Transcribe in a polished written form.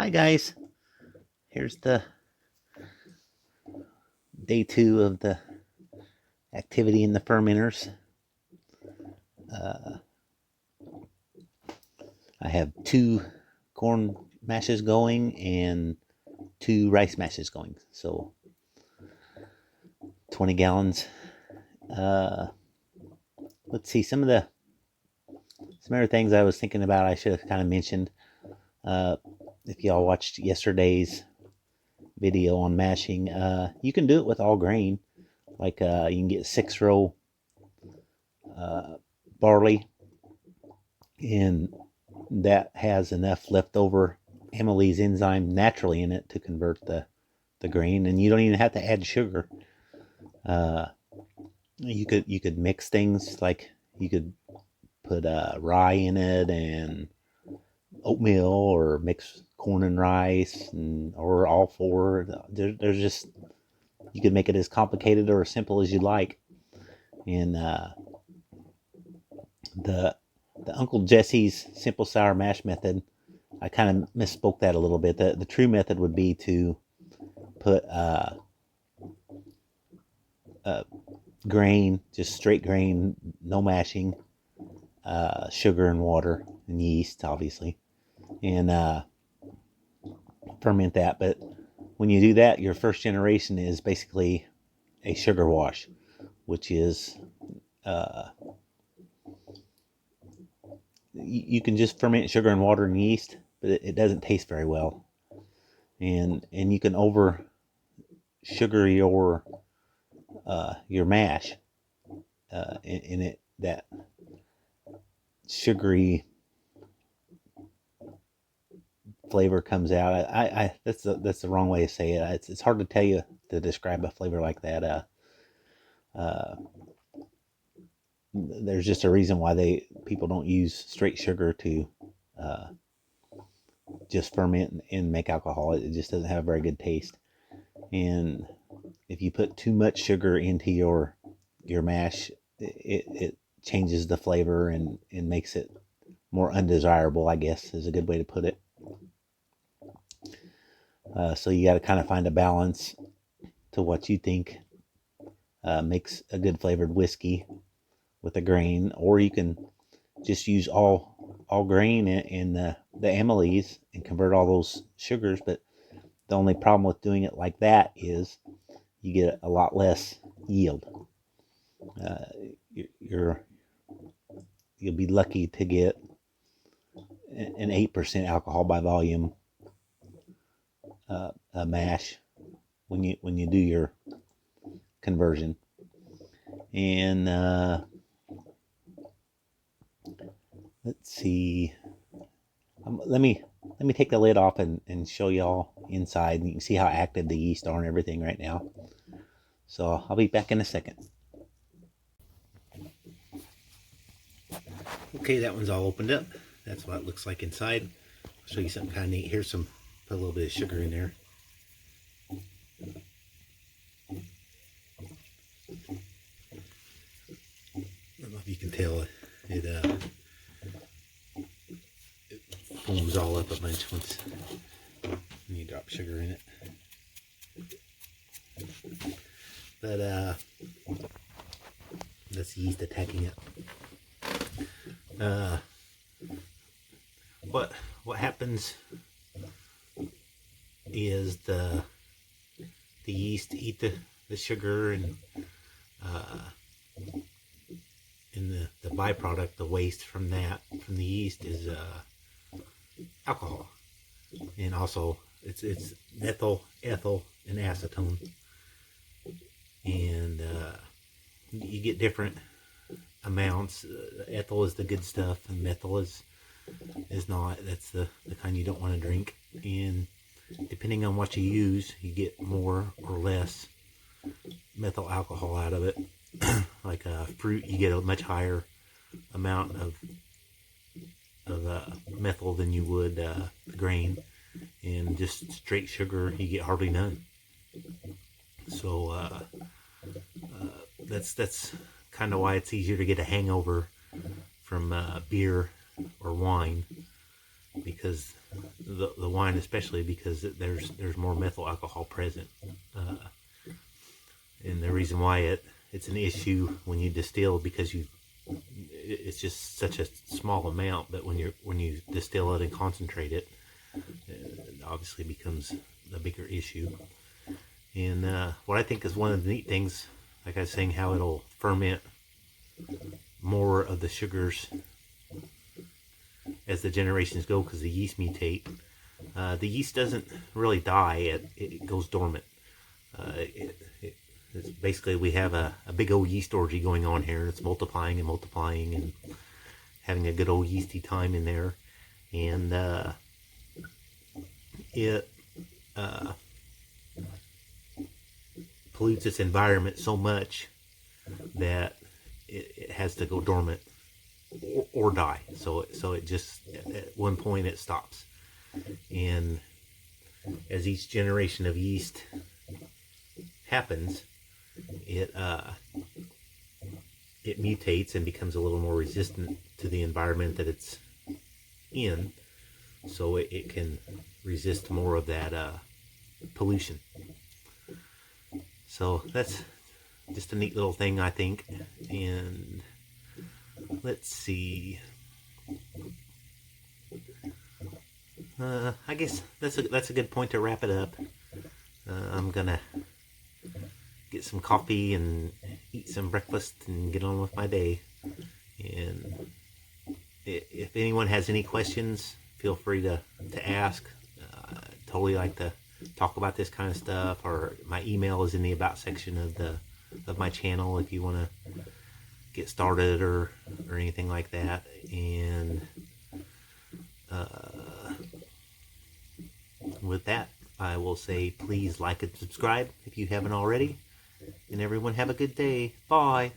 Hi guys, here's the day 2 of the activity in the fermenters. I have 2 corn mashes going and 2 rice mashes going, so 20 gallons. Let's see, some other things I was thinking about I should have kind of mentioned. If y'all watched yesterday's video on mashing, you can do it with all grain. Like you can get 6-row barley, and that has enough leftover amylase enzyme naturally in it to convert the grain, and you don't even have to add sugar. You could mix things, like you could put rye in it and oatmeal, or mix corn and rice, or all four. There's just, you could make it as complicated or as simple as you like. And the Uncle Jesse's simple sour mash method, I kind of misspoke that a little bit. The true method would be to put grain, just straight grain, no mashing, sugar and water and yeast, obviously, and ferment that. But when you do that, your first generation is basically a sugar wash, which is you can just ferment sugar and water and yeast, but it doesn't taste very well. And you can over sugar your mash, in it, that sugary flavor comes out. I that's the wrong way to say it. It's hard to tell you, to describe a flavor like that. There's just a reason why people don't use straight sugar to just ferment and make alcohol. It just doesn't have a very good taste. And if you put too much sugar into your mash, it changes the flavor and makes it more undesirable, I guess is a good way to put it. So you got to kind of find a balance to what you think makes a good flavored whiskey with a grain, or you can just use all grain in the amylase and convert all those sugars. But the only problem with doing it like that is you get a lot less yield. You'll be lucky to get an 8% alcohol by volume mash when you do your conversion. And let's see. Let me take the lid off and show y'all inside, and you can see how active the yeast are and everything right now. So I'll be back in a second. Okay, that one's all opened up. That's what it looks like inside. I'll show you something kind of neat. Here's put a little bit of sugar in there. I don't know if you can tell it foams all up a bunch once you drop sugar in it. But that's yeast attacking it. What happens is the yeast eat the sugar, and the byproduct, the waste from the yeast, is alcohol. And also it's methyl, ethyl, and acetone. And you get different amounts. Ethyl is the good stuff, and methyl is not. That's the kind you don't want to drink. And depending on what you use, you get more or less methyl alcohol out of it. Like fruit, you get a much higher amount of methyl than you would the grain, and just straight sugar, you get hardly none. So that's kind of why it's easier to get a hangover from beer or wine, because the wine, especially because there's more methyl alcohol present, and the reason why it's an issue when you distill, because it's just such a small amount, but when you distill it and concentrate it, it obviously becomes a bigger issue. And what I think is one of the neat things, like I was saying, how it'll ferment more of the sugars as the generations go, because the yeast mutate. The yeast doesn't really die, it goes dormant. It's basically, we have a big old yeast orgy going on here. It's multiplying and multiplying and having a good old yeasty time in there. And it pollutes its environment so much that it has to go dormant or die. So it just, at one point it stops. And as each generation of yeast happens, it mutates and becomes a little more resistant to the environment that it's in, so it can resist more of that pollution. So that's just a neat little thing, I think. And let's see, I guess that's a good point to wrap it up. I'm gonna get some coffee and eat some breakfast and get on with my day. And if anyone has any questions, feel free to ask. Totally like to talk about this kind of stuff, or my email is in the about section of my channel if you want to get started or anything like that. And with that, I will say please like and subscribe if you haven't already. And everyone have a good day. Bye.